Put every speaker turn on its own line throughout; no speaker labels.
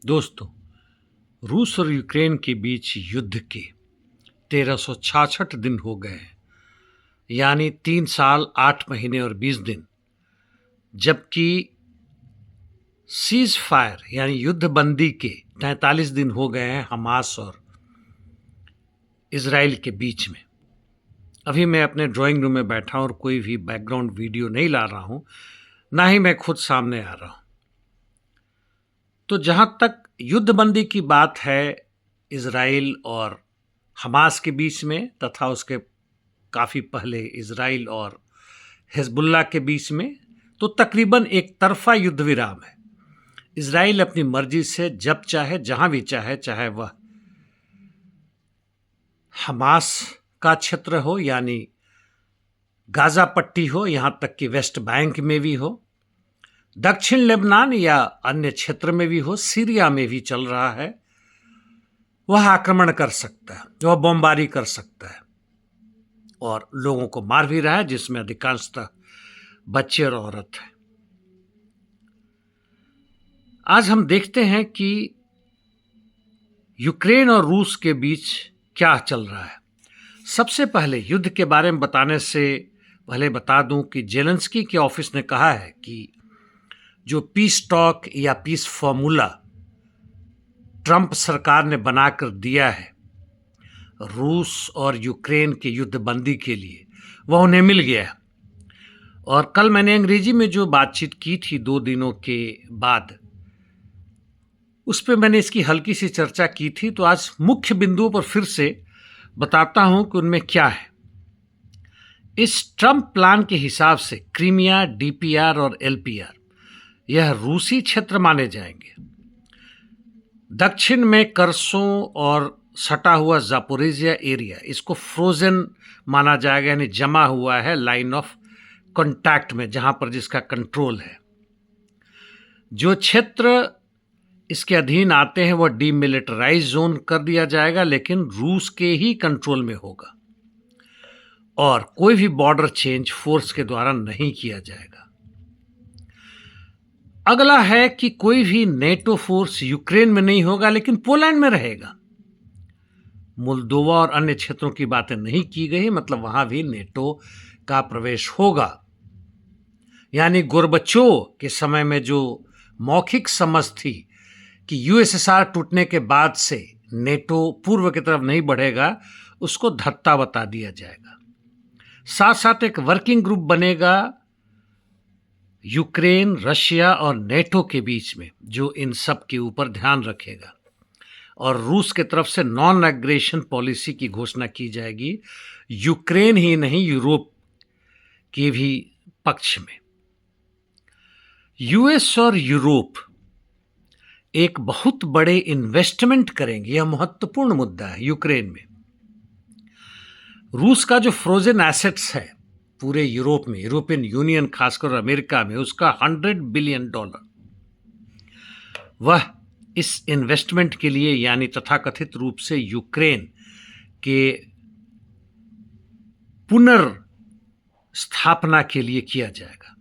दोस्तों, रूस और यूक्रेन के बीच युद्ध के 1366 दिन हो गए हैं, यानी 3 साल 8 महीने और 20 दिन, जबकि सीज फायर यानी युद्ध बंदी के 43 दिन हो गए हैं हमास और इजराइल के बीच में। अभी मैं अपने ड्राइंग रूम में बैठा हूं और कोई भी बैकग्राउंड वीडियो नहीं ला रहा हूं, ना ही मैं खुद सामने आ रहा हूं। तो जहां तक युद्धबंदी की बात है इजराइल और हमास के बीच में, तथा उसके काफ़ी पहले इजराइल और हिजबुल्लाह के बीच में, तो तकरीबन एक तरफा युद्ध विराम है। इजराइल अपनी मर्जी से जब चाहे जहां भी चाहे, चाहे वह हमास का क्षेत्र हो यानी गाजा पट्टी हो, यहां तक कि वेस्ट बैंक में भी हो, दक्षिण लेबनान या अन्य क्षेत्र में भी हो, सीरिया में भी चल रहा है, वह आक्रमण कर सकता है, वह बमबारी कर सकता है और लोगों को मार भी रहा है, जिसमें अधिकांशतः बच्चे और औरत हैं। आज हम देखते हैं कि यूक्रेन और रूस के बीच क्या चल रहा है। सबसे पहले युद्ध के बारे में बताने से पहले बता दूं कि जेलेंस्की के ऑफिस ने कहा है कि जो पीस टॉक या पीस फॉर्मूला ट्रंप सरकार ने बनाकर दिया है रूस और यूक्रेन के युद्धबंदी के लिए, वह उन्हें मिल गया है। और कल मैंने अंग्रेजी में जो बातचीत की थी 2 दिनों के बाद, उस पर मैंने इसकी हल्की सी चर्चा की थी। तो आज मुख्य बिंदुओं पर फिर से बताता हूं कि उनमें क्या है। इस ट्रंप प्लान के हिसाब से क्रीमिया, डीपीआर और एलपीआर यह रूसी क्षेत्र माने जाएंगे। दक्षिण में करसों और सटा हुआ जापोरिजिया एरिया, इसको फ्रोजन माना जाएगा, यानी जमा हुआ है लाइन ऑफ कांटेक्ट में, जहां पर जिसका कंट्रोल है। जो क्षेत्र इसके अधीन आते हैं वह डीमिलिटराइज जोन कर दिया जाएगा, लेकिन रूस के ही कंट्रोल में होगा और कोई भी बॉर्डर चेंज फोर्स के द्वारा नहीं किया जाएगा। अगला है कि कोई भी नेटो फोर्स यूक्रेन में नहीं होगा, लेकिन पोलैंड में रहेगा। मोल्दोवा और अन्य क्षेत्रों की बातें नहीं की गई, मतलब वहां भी नेटो का प्रवेश होगा। यानी गोर्बचोव के समय में जो मौखिक समझ थी कि यूएसएसआर टूटने के बाद से नेटो पूर्व की तरफ नहीं बढ़ेगा, उसको धत्ता बता दिया जाएगा। साथ साथ एक वर्किंग ग्रुप बनेगा यूक्रेन, रशिया और नेटो के बीच में, जो इन सब के ऊपर ध्यान रखेगा। और रूस के तरफ से नॉन एग्रेशन पॉलिसी की घोषणा की जाएगी, यूक्रेन ही नहीं यूरोप के भी पक्ष में। यूएस और यूरोप एक बहुत बड़े इन्वेस्टमेंट करेंगे, यह महत्वपूर्ण मुद्दा है यूक्रेन में। रूस का जो फ्रोजन एसेट्स है पूरे यूरोप में, यूरोपियन यूनियन खासकर अमेरिका में, उसका $100 बिलियन, वह इस इन्वेस्टमेंट के लिए यानी तथाकथित रूप से यूक्रेन के पुनर्स्थापना के लिए किया जाएगा।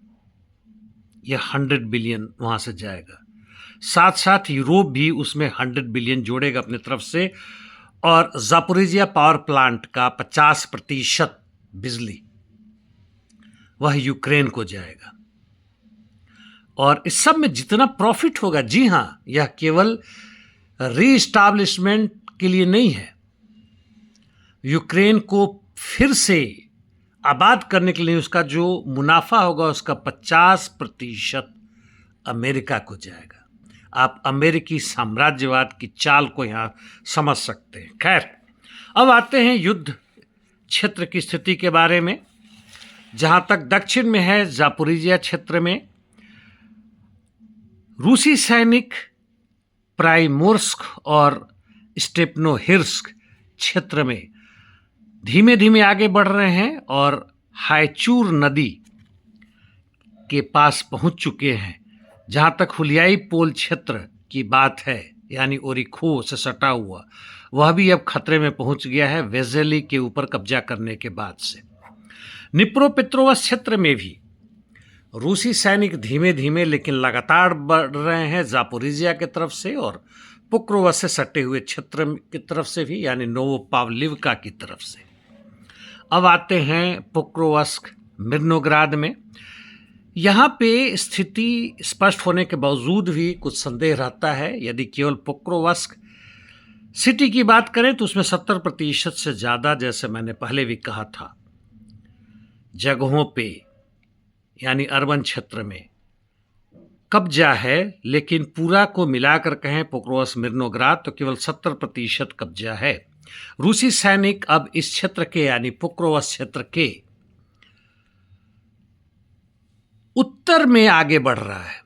यह 100 बिलियन वहां से जाएगा। साथ साथ यूरोप भी उसमें 100 बिलियन जोड़ेगा अपनी तरफ से, और जापोरिजिया पावर प्लांट का 50% बिजली वह यूक्रेन को जाएगा। और इस सब में जितना प्रॉफिट होगा, जी हां, यह केवल रीइस्टैब्लिशमेंट के लिए नहीं है, यूक्रेन को फिर से आबाद करने के लिए उसका जो मुनाफा होगा उसका 50% अमेरिका को जाएगा। आप अमेरिकी साम्राज्यवाद की चाल को यहां समझ सकते हैं। खैर, अब आते हैं युद्ध क्षेत्र की स्थिति के बारे में। जहां तक दक्षिण में है जापोरिजिया क्षेत्र में, रूसी सैनिक प्राइमोर्स्क और स्टेपनोहिर्स्क क्षेत्र में धीमे धीमे आगे बढ़ रहे हैं और हाइचूर नदी के पास पहुंच चुके हैं। जहां तक हुलियाई पोल क्षेत्र की बात है, यानी ओरिखो से सटा हुआ, वह भी अब खतरे में पहुंच गया है वेजेली के ऊपर कब्जा करने के बाद से। निप्रोपेट्रोवस क्षेत्र में भी रूसी सैनिक धीमे धीमे लेकिन लगातार बढ़ रहे हैं जापोरिजिया की तरफ से और पुक्रोवा से सटे हुए क्षेत्र की तरफ से भी, यानी नोवोपावलिवका की तरफ से। अब आते हैं पुक्रोवस्क मिर्नोग्राद में। यहाँ पे स्थिति स्पष्ट होने के बावजूद भी कुछ संदेह रहता है। यदि केवल पुक्रोवस्क सिटी की बात करें तो उसमें 70% से ज़्यादा, जैसे मैंने पहले भी कहा था, जगहों पे यानी अर्बन क्षेत्र में कब्जा है। लेकिन पूरा को मिलाकर कहें पुक्रोवस्क मिर्नोग्राद तो केवल 70% कब्जा है। रूसी सैनिक अब इस क्षेत्र के यानी पुक्रोवस्क क्षेत्र के उत्तर में आगे बढ़ रहा है,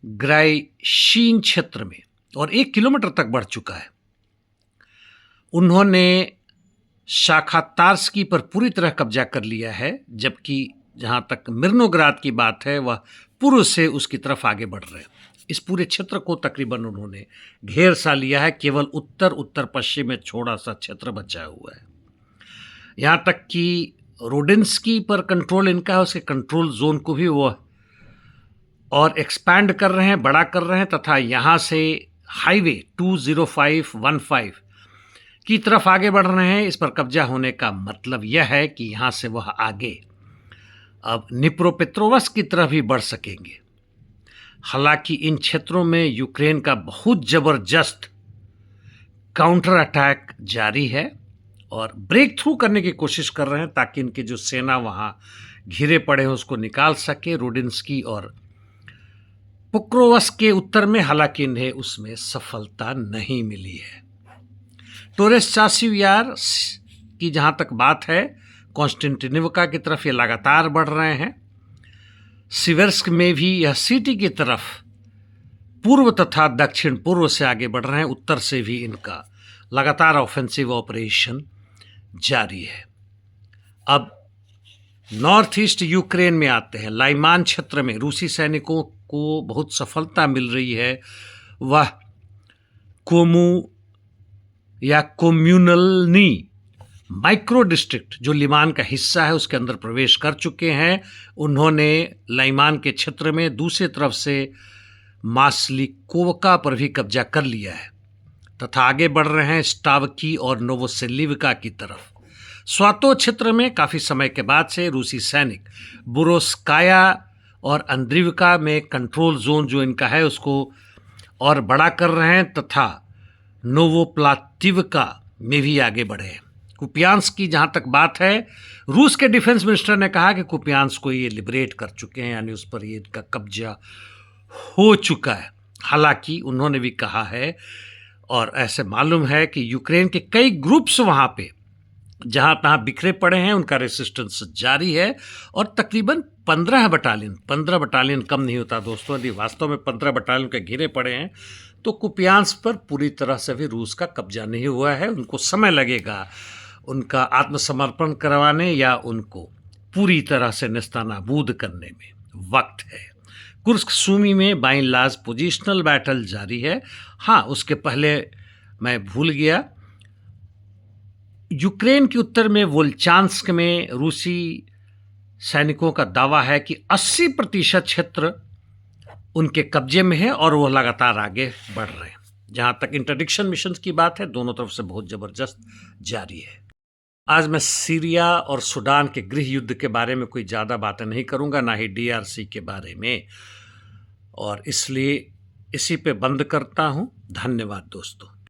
ग्राइशीन क्षेत्र में, और 1 किलोमीटर तक बढ़ चुका है। उन्होंने शाखातार्स्की पर पूरी तरह कब्जा कर लिया है, जबकि जहां तक मिर्नोग्राद की बात है वह पूर्व से उसकी तरफ आगे बढ़ रहे हैं। इस पूरे क्षेत्र को तकरीबन उन्होंने घेर सा लिया है, केवल उत्तर उत्तर पश्चिम में छोटा सा क्षेत्र बचा हुआ है। यहां तक कि रोडिन्स्की पर कंट्रोल इनका है, उसके कंट्रोल जोन को भी वो और एक्सपैंड कर रहे हैं, बड़ा कर रहे हैं, तथा यहाँ से हाईवे 20515 की तरफ आगे बढ़ रहे हैं। इस पर कब्जा होने का मतलब यह है कि यहाँ से वह आगे अब निप्रोपेट्रोवस्क की तरफ भी बढ़ सकेंगे। हालांकि इन क्षेत्रों में यूक्रेन का बहुत जबरदस्त काउंटर अटैक जारी है और ब्रेक थ्रू करने की कोशिश कर रहे हैं ताकि इनकी जो सेना वहाँ घिरे पड़े हैं उसको निकाल सके रोडिन्स्की और पुक्रोवस्क के उत्तर में। हालांकि इन्हें उसमें सफलता नहीं मिली है। टोरेस चासिव यार की जहाँ तक बात है, कॉन्स्टेंटिनोवका की तरफ ये लगातार बढ़ रहे हैं। सिवर्स्क में भी यह सिटी की तरफ पूर्व तथा दक्षिण पूर्व से आगे बढ़ रहे हैं। उत्तर से भी इनका लगातार ऑफेंसिव ऑपरेशन जारी है। अब नॉर्थ ईस्ट यूक्रेन में आते हैं। लाइमान क्षेत्र में रूसी सैनिकों को बहुत सफलता मिल रही है। वह कोमू या कोम्यूनलनी माइक्रो डिस्ट्रिक्ट जो लिमान का हिस्सा है उसके अंदर प्रवेश कर चुके हैं। उन्होंने लाइमान के क्षेत्र में दूसरी तरफ से मास्लिकोवका पर भी कब्जा कर लिया है तथा आगे बढ़ रहे हैं स्टावकी और नोवोसेलिवका की तरफ। स्वातो क्षेत्र में काफ़ी समय के बाद से रूसी सैनिक बुरोस्काया और अंद्रिवका में कंट्रोल जोन जो इनका है उसको और बड़ा कर रहे हैं तथा नोवोप्लातिवका में भी आगे बढ़े हैं। कुपियांस्क की जहाँ तक बात है, रूस के डिफेंस मिनिस्टर ने कहा कि कुपियांस्क को ये लिबरेट कर चुके हैं, यानी उस पर ये इनका कब्जा हो चुका है। हालांकि उन्होंने भी कहा है और ऐसे मालूम है कि यूक्रेन के कई ग्रुप्स वहाँ पे जहाँ तहाँ बिखरे पड़े हैं, उनका रेसिस्टेंस जारी है और तकरीबन 15 बटालियन कम नहीं होता दोस्तों। यदि वास्तव में 15 बटालियन के घिरे पड़े हैं तो कुपियांस्क पर पूरी तरह से भी रूस का कब्जा नहीं हुआ है। उनको समय लगेगा उनका आत्मसमर्पण करवाने या उनको पूरी तरह से नेस्तनाबूद करने में वक्त है। कुर्स्क सूमी में बाई लाज पोजिशनल बैटल जारी है। हाँ, उसके पहले मैं भूल गया, यूक्रेन के उत्तर में वोल्चांस्क में रूसी सैनिकों का दावा है कि 80% क्षेत्र उनके कब्जे में है और वो लगातार आगे बढ़ रहे हैं। जहाँ तक इंटरडिक्शन मिशन की बात है, दोनों तरफ से बहुत ज़बरदस्त जारी है। आज मैं सीरिया और सूडान के गृह युद्ध के बारे में कोई ज़्यादा बातें नहीं करूँगा, ना ही DRC के बारे में, और इसलिए इसी पे बंद करता हूँ। धन्यवाद दोस्तों।